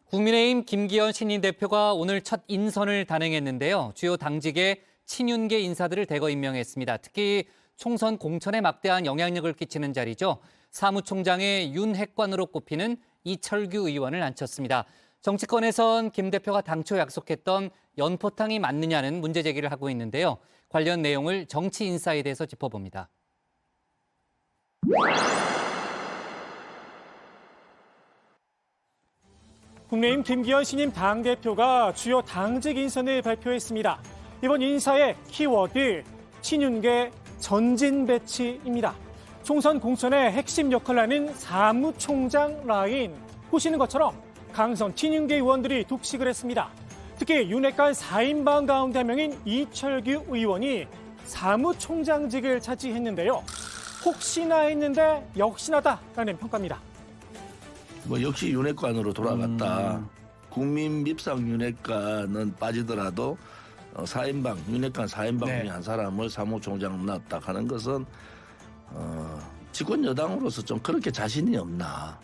국민의힘 김기현 신인 대표가 오늘 첫 인선을 단행했는데요. 주요 당직에 친윤계 인사들을 대거 임명했습니다. 특히 총선 공천에 막대한 영향력을 끼치는 자리죠. 사무총장의 윤핵관으로 꼽히는 이철규 의원을 앉혔습니다. 정치권에선 김 대표가 당초 약속했던 연포탕이 맞느냐는 문제 제기를 하고 있는데요. 관련 내용을 정치인사이드에서 짚어봅니다. 국민의힘 김기현 신임 당대표가 주요 당직 인선을 발표했습니다. 이번 인사의 키워드, 친윤계 전진 배치입니다. 총선 공천의 핵심 역할을 하는 사무총장 라인. 보시는 것처럼 강성 친윤계 의원들이 독식을 했습니다. 특히 윤핵관 4인방 가운데 한 명인 이철규 의원이 사무총장직을 차지했는데요. 혹시나 했는데 역시나다라는 평가입니다. 역시 윤핵관으로 돌아갔다. 국민 밉상 윤핵관은 빠지더라도 4인방, 윤핵관 4인방 중에 한 사람을 사무총장 놨다 하는 것은 집권 여당으로서 좀 그렇게 자신이 없나.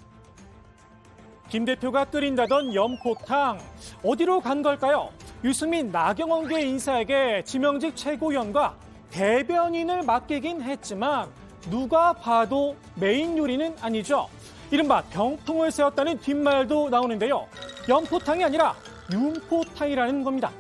김 대표가 끓인다던 연포탕, 어디로 간 걸까요? 유승민, 나경원계 인사에게 지명직 최고위원과 대변인을 맡기긴 했지만 누가 봐도 메인 요리는 아니죠. 이른바 병풍을 세웠다는 뒷말도 나오는데요. 연포탕이 아니라 윤포탕이라는 겁니다.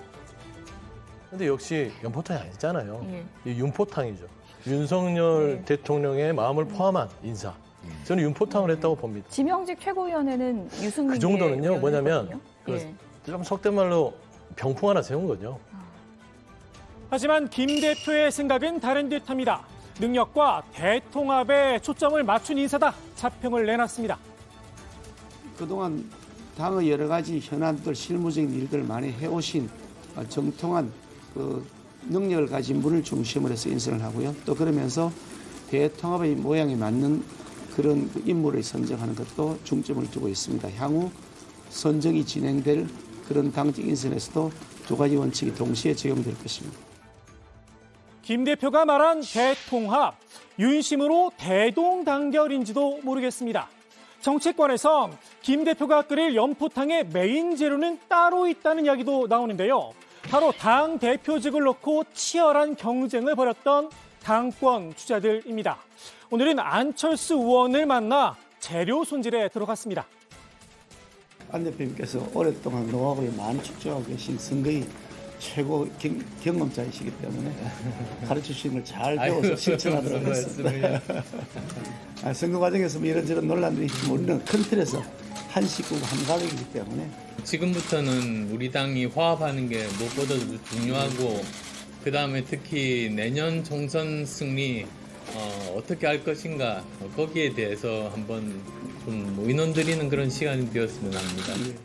근데 역시 연포탕이 아니잖아요. 이 윤포탕이죠. 윤석열 대통령의 마음을 포함한 인사. 저는 윤포탕을 했다고 봅니다. 지명직 최고위원회는 유승민 그 정도는요. 위원이거든요. 뭐냐면 좀 속된 말로 병풍 하나 세운 거죠. 하지만 김 대표의 생각은 다른 듯합니다. 능력과 대통합에 초점을 맞춘 인사다. 자평을 내놨습니다. 그동안 당의 여러 가지 현안들, 실무적인 일들을 많이 해오신 정통한 그 능력을 가진 분을 중심으로 해서 인선을 하고요. 또 그러면서 대통합의 모양에 맞는 그런 인물을 선정하는 것도 중점을 두고 있습니다. 향후 선정이 진행될 그런 당직 인선에서도 두 가지 원칙이 동시에 적용될 것입니다. 김 대표가 말한 대통합, 윤심으로 대동단결인지도 모르겠습니다. 정치권에선 김 대표가 끓일 연포탕의 메인 재료는 따로 있다는 이야기도 나오는데요. 바로 당 대표직을 놓고 치열한 경쟁을 벌였던 당권 주자들입니다. 오늘은 안철수 의원을 만나 재료 손질에 들어갔습니다. 안 대표님께서 오랫동안 노하우를 많이 축적하고 계신 선거의 최고 경험자이시기 때문에 가르쳐주신 걸 잘 배워서 실천하도록 하겠습니다. 선거 과정에서 이런저런 논란들이 있지만 우리는 큰 틀에서 한 식구고 한 가족이기 때문에 지금부터는 우리 당이 화합하는 게 무엇보다도 중요하고 그다음에 특히 내년 총선 승리 어떻게 할 것인가 거기에 대해서 한번 좀 의논 드리는 그런 시간이 되었으면 합니다.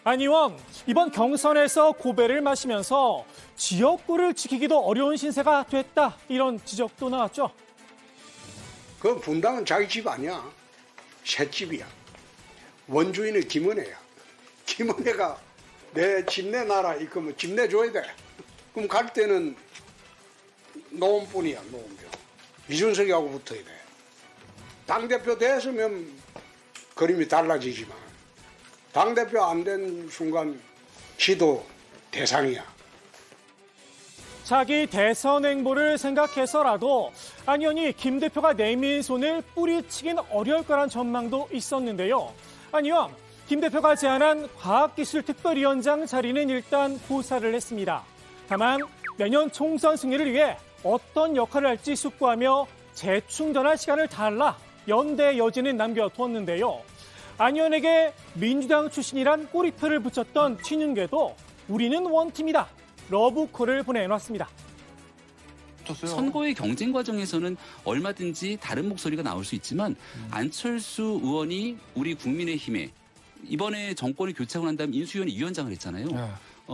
안 의원, 이번 경선에서 고배를 마시면서 지역구를 지키기도 어려운 신세가 됐다. 이런 지적도 나왔죠. 그 분당은 자기 집 아니야. 새 집이야. 원주인은 김은혜야. 김은혜가 내 집 내놔라. 이거면 집 내줘야 돼. 그럼 갈 때는 노원뿐이야. 노원병. 이준석이하고 붙어야 돼. 당대표 됐으면 그림이 달라지지만 당대표 안 된 순간 지도 대상이야. 자기 대선 행보를 생각해서라도 안 의원이 김 대표가 내민 손을 뿌리치긴 어려울 거란 전망도 있었는데요. 안 의원, 김 대표가 제안한 과학기술특별위원장 자리는 일단 고사를 했습니다. 다만 내년 총선 승리를 위해 어떤 역할을 할지 숙고하며 재충전할 시간을 달라 연대 여지는 남겨두었는데요. 안 의원에게 민주당 출신이란 꼬리표를 붙였던 친윤계도 우리는 원팀이다. 러브콜을 보내놨습니다. 선거의 경쟁 과정에서는 얼마든지 다른 목소리가 나올 수 있지만 안철수 의원이 우리 국민의힘에 이번에 정권을 교체하고 난 다음 인수위원회 위원장을 했잖아요.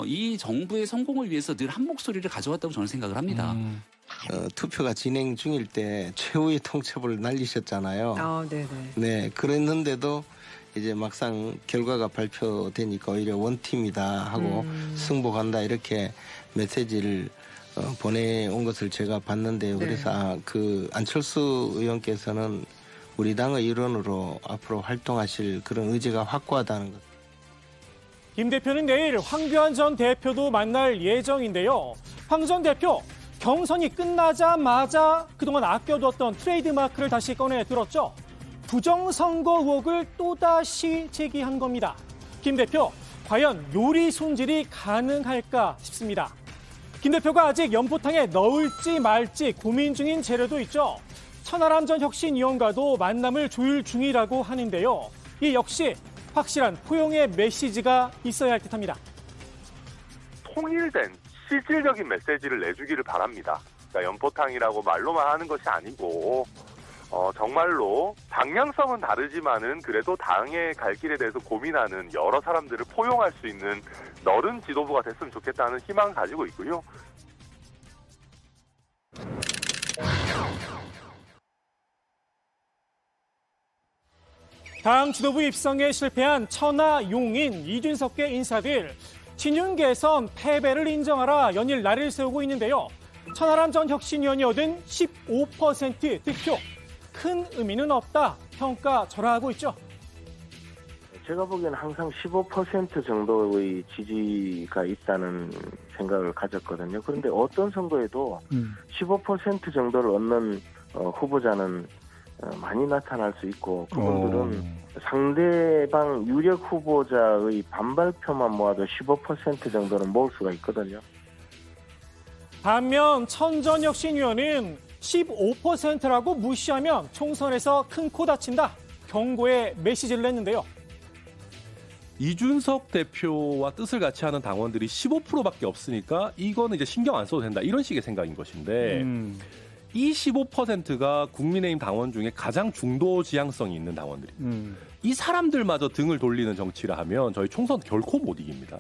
이 정부의 성공을 위해서 늘 한 목소리를 가져왔다고 저는 생각을 합니다. 투표가 진행 중일 때 최후의 통첩을 날리셨잖아요. 네네. 네, 그랬는데도 이제 막상 결과가 발표되니까 오히려 원팀이다 하고 승복한다 이렇게 메시지를 보내온 것을 제가 봤는데요. 그래서 그 안철수 의원께서는 우리 당의 일원으로 앞으로 활동하실 그런 의지가 확고하다는 것. 김 대표는 내일 황교안 전 대표도 만날 예정인데요. 황 전 대표, 경선이 끝나자마자 그동안 아껴뒀던 트레이드마크를 다시 꺼내 들었죠. 부정선거 의혹을 또다시 제기한 겁니다. 김 대표, 과연 요리 손질이 가능할까 싶습니다. 김 대표가 아직 연포탕에 넣을지 말지 고민 중인 재료도 있죠. 천하람 전 혁신위원과도 만남을 조율 중이라고 하는데요. 이 역시 확실한 포용의 메시지가 있어야 할 듯합니다. 통일된 실질적인 메시지를 내주기를 바랍니다. 그러니까 연포탕이라고 말로만 하는 것이 아니고 정말로 방향성은 다르지만은 그래도 당의 갈 길에 대해서 고민하는 여러 사람들을 포용할 수 있는 너른 지도부가 됐으면 좋겠다는 희망을 가지고 있고요. 당 지도부 입성에 실패한 천하용인 이준석계 인사들, 친윤계선 패배를 인정하라 연일 날을 세우고 있는데요. 천하람 전 혁신위원이 얻은 15% 득표, 큰 의미는 없다 평가절하하고 있죠. 제가 보기에는 항상 15% 정도의 지지가 있다는 생각을 가졌거든요. 그런데 어떤 선거에도 15% 정도를 얻는 후보자는 많이 나타날 수 있고, 그분들은 상대방 유력 후보자의 반발표만 모아도 15% 정도는 모을 수가 있거든요. 반면 천 전 혁신위원은 15%라고 무시하면 총선에서 큰 코 다친다, 경고의 메시지를 냈는데요. 이준석 대표와 뜻을 같이 하는 당원들이 15%밖에 없으니까 이거는 이제 신경 안 써도 된다, 이런 식의 생각인 것인데 이 15%가 국민의힘 당원 중에 가장 중도 지향성이 있는 당원들이 이 사람들마저 등을 돌리는 정치를 하면 저희 총선 결코 못 이깁니다.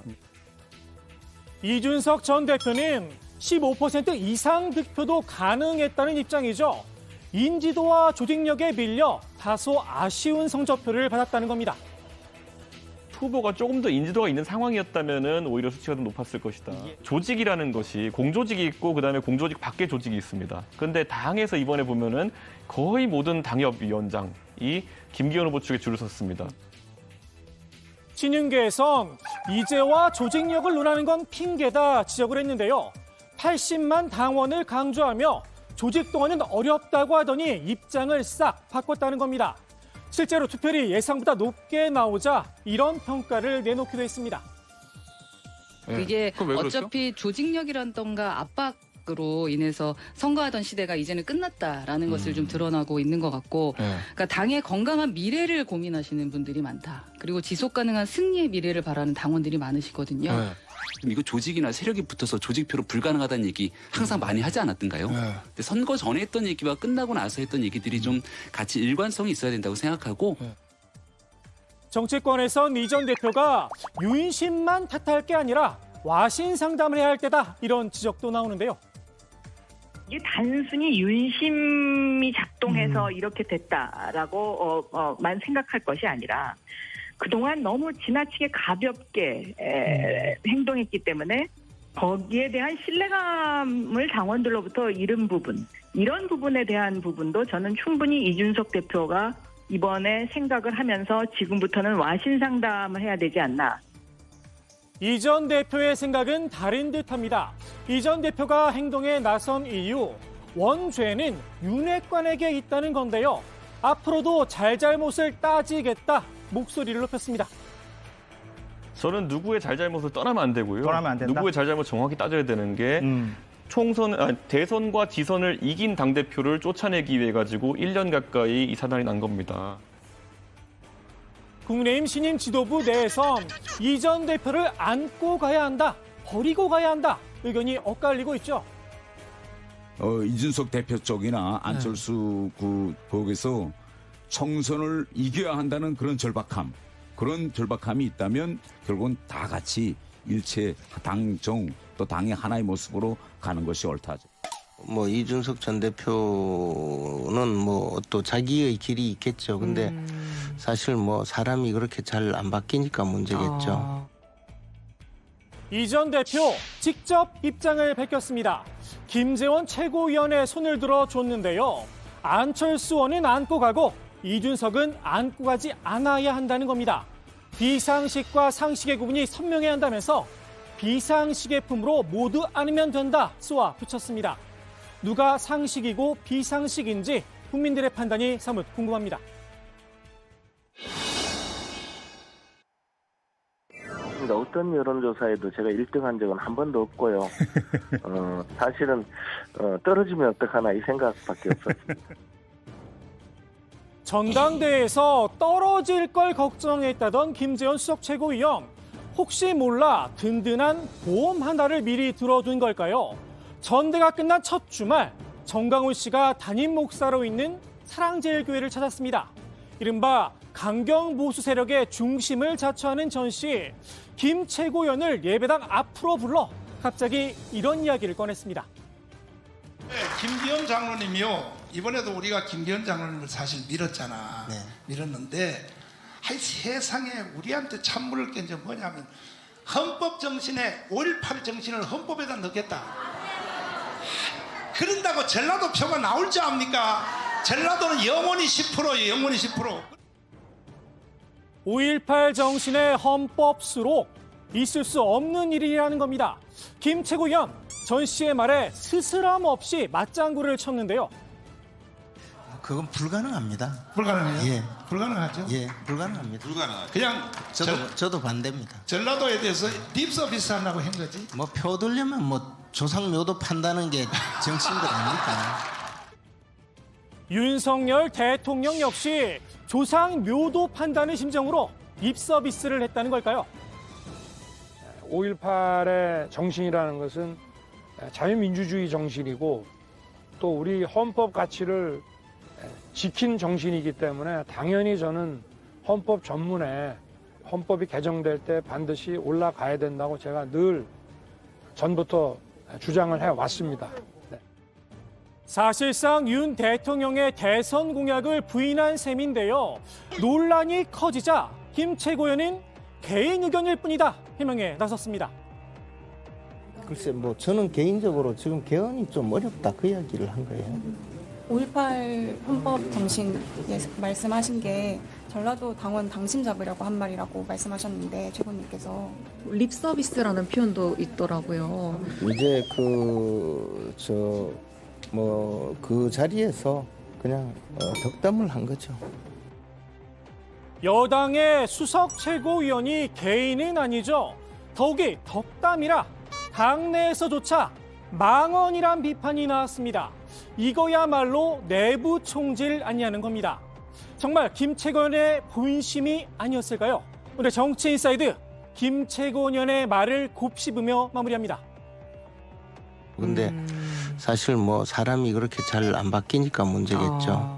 이준석 전 대표는 15% 이상 득표도 가능했다는 입장이죠. 인지도와 조직력에 밀려 다소 아쉬운 성적표를 받았다는 겁니다. 후보가 조금 더 인지도가 있는 상황이었다면 오히려 수치가 더 높았을 것이다. 조직이라는 것이 공조직이 있고 그다음에 공조직 밖에 조직이 있습니다. 그런데 당에서 이번에 보면은 거의 모든 당협위원장이 김기현 후보 측에 줄을 섰습니다. 친윤계에선 이제와 조직력을 논하는 건 핑계다 지적을 했는데요. 80만 당원을 강조하며 조직 동원은 어렵다고 하더니 입장을 싹 바꿨다는 겁니다. 실제로 투표율이 예상보다 높게 나오자 이런 평가를 내놓기도 했습니다. 이게 어차피 조직력이라던가 압박으로 인해서 선거하던 시대가 이제는 끝났다라는 것을 좀 드러나고 있는 것 같고, 그러니까 당의 건강한 미래를 고민하시는 분들이 많다. 그리고 지속 가능한 승리의 미래를 바라는 당원들이 많으시거든요. 이거 조직이나 세력이 붙어서 조직표로 불가능하다는 얘기 항상 많이 하지 않았던가요? 근데 선거 전에 했던 얘기와 끝나고 나서 했던 얘기들이 좀 같이 일관성이 있어야 된다고 생각하고, 정치권에선 이 전 대표가 유인심만 탓할 게 아니라 와신 상담을 해야 할 때다, 이런 지적도 나오는데요. 이게 단순히 윤심이 작동해서 이렇게 됐다라고만 생각할 것이 아니라 그동안 너무 지나치게 가볍게 행동했기 때문에 거기에 대한 신뢰감을 당원들로부터 잃은 부분, 이런 부분에 대한 부분도 저는 충분히 이준석 대표가 이번에 생각을 하면서 지금부터는 와신 상담을 해야 되지 않나. 이 전 대표의 생각은 다른 듯합니다. 이 전 대표가 행동에 나선 이유, 원죄는 윤핵관에게 있다는 건데요. 앞으로도 잘잘못을 따지겠다, 목소리를 높였습니다. 저는 누구의 잘잘못을 떠나면 안 되고요. 떠나면 안 된다? 누구의 잘잘못 정확히 따져야 되는 게 대선과 지선을 이긴 당대표를 쫓아내기 위해 가지고 1년 가까이 이 사단이 난 겁니다. 국민의힘 신임 지도부 내에선 이 전 대표를 안고 가야 한다, 버리고 가야 한다, 의견이 엇갈리고 있죠. 이준석 대표 쪽이나 안철수 쪽에서 총선을 이겨야 한다는 그런 절박함이 있다면 결국은 다 같이 일체 당정 또 당의 하나의 모습으로 가는 것이 옳다죠. 이준석 전 대표는 또 자기의 길이 있겠죠. 근데 사실 사람이 그렇게 잘 안 바뀌니까 문제겠죠. 이 전 대표 직접 입장을 밝혔습니다. 김재원 최고위원의 손을 들어줬는데요. 안철수 의원은 안고 가고 이준석은 안고 가지 않아야 한다는 겁니다. 비상식과 상식의 구분이 선명해야 한다면서 비상식의 품으로 모두 안으면 된다 쏘아 붙였습니다. 누가 상식이고 비상식인지 국민들의 판단이 사뭇 궁금합니다. 어떤 여론조사에도 제가 1등한 적은 한 번도 없고요. 사실은 떨어지면 어떡하나 이 생각밖에 없었습니다. 전당대회에서 떨어질 걸 걱정했다던 김재원 수석 최고위원. 혹시 몰라 든든한 보험 하나를 미리 들어둔 걸까요? 전대가 끝난 첫 주말 정강훈 씨가 담임 목사로 있는 사랑제일교회를 찾았습니다. 이른바 강경 보수 세력의 중심을 자처하는 전 씨. 김 최고위원을 예배당 앞으로 불러 갑자기 이런 이야기를 꺼냈습니다. 네, 김기현 장로님이요. 이번에도 우리가 김기현 장로님을 사실 밀었잖아. 네. 밀었는데 세상에 우리한테 찬물을 깬 게 뭐냐면 헌법 정신에 5.18 정신을 헌법에다 넣겠다. 그런다고 전라도 표가 나올 줄 압니까? 전라도는 영원히 10%예요. 영원히 10%. 5.18 정신의 헌법 수록 있을 수 없는 일이라는 겁니다. 김 최고위원, 전 씨의 말에 스스럼 없이 맞장구를 쳤는데요. 그건 불가능합니다. 불가능해요? 예. 불가능하죠? 예, 불가능합니다. 그냥 저도 반대입니다. 전라도에 대해서 립서비스 하려고 한 거지. 뭐 표 들려면 뭐 조상묘도 판다는 게 정치인들 아닙니까? 윤석열 대통령 역시 조상묘도 판다는 심정으로 립서비스를 했다는 걸까요? 5.18의 정신이라는 것은 자유민주주의 정신이고 또 우리 헌법 가치를 지킨 정신이기 때문에 당연히 저는 헌법 전문에 헌법이 개정될 때 반드시 올라가야 된다고 제가 늘 전부터 주장을 해왔습니다. 네. 사실상 윤 대통령의 대선 공약을 부인한 셈인데요. 논란이 커지자 김 최고위원은 개인 의견일 뿐이다 해명에 나섰습니다. 글쎄 뭐 저는 개인적으로 지금 개헌이 좀 어렵다 그 이야기를 한 거예요. 5.18 헌법 정신 말씀하신 게 전라도 당원 당심 잡으려고 한 말이라고 말씀하셨는데 최고님께서 립서비스라는 표현도 있더라고요. 이제 그 자리에서 그냥 덕담을 한 거죠. 여당의 수석 최고위원이 개인은 아니죠. 더욱이 덕담이라 당내에서조차 망언이란 비판이 나왔습니다. 이거야말로 내부 총질 아니냐는 겁니다. 정말 김 최고위원의 본심이 아니었을까요? 오늘 정치인사이드 김 최고위원의 말을 곱씹으며 마무리합니다. 근데 사실 뭐 사람이 그렇게 잘 안 바뀌니까 문제겠죠.